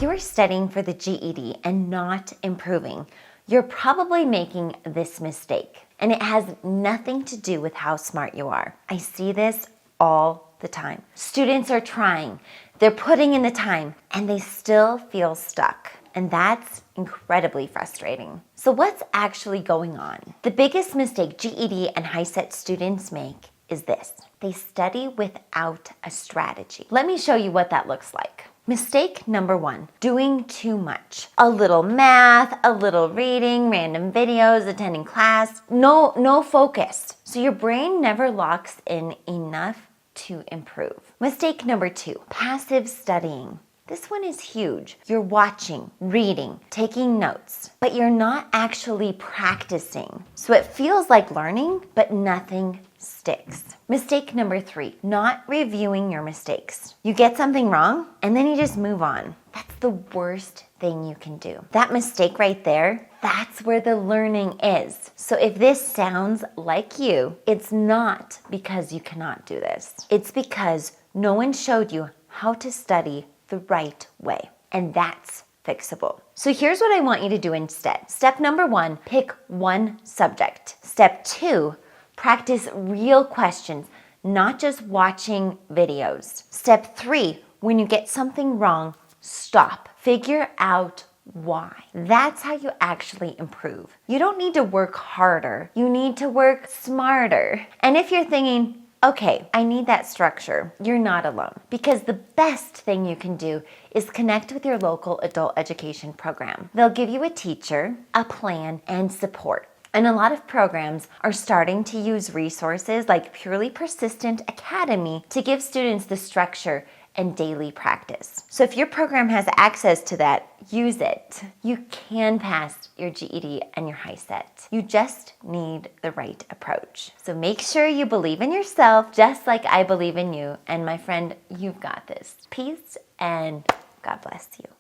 you are studying for the GED and not improving, you're probably making this mistake. And it has nothing to do with how smart you are. I see this all the time. Students are trying, they're putting in the time, and they still feel stuck. And that's incredibly frustrating. So what's actually going on? The biggest mistake GED and HiSET students make is this. They study without a strategy. Let me show you what that looks like. Mistake number 1, doing too much. A little math, a little reading, random videos, attending class, no focus. So your brain never locks in enough to improve. Mistake number 2, passive studying. This one is huge. You're watching, reading, taking notes, but you're not actually practicing. So it feels like learning, but nothing sticks. Mistake number 3, not reviewing your mistakes. You get something wrong, and then you just move on. That's the worst thing you can do. That mistake right there, that's where the learning is. So if this sounds like you, it's not because you cannot do this. It's because no one showed you how to study the right way. And that's fixable. So here's what I want you to do instead. Step number 1, pick one subject. Step 2, practice real questions, not just watching videos. Step 3, when you get something wrong, stop. Figure out why. That's how you actually improve. You don't need to work harder. You need to work smarter. And if you're thinking, okay, I need that structure, you're not alone. Because the best thing you can do is connect with your local adult education program. They'll give you a teacher, a plan, and support. And a lot of programs are starting to use resources like Purely Persistent Academy to give students the structure and daily practice. So if your program has access to that, use it. You can pass your GED and your HiSET. You just need the right approach. So make sure you believe in yourself just like I believe in you. And my friend, you've got this. Peace and God bless you.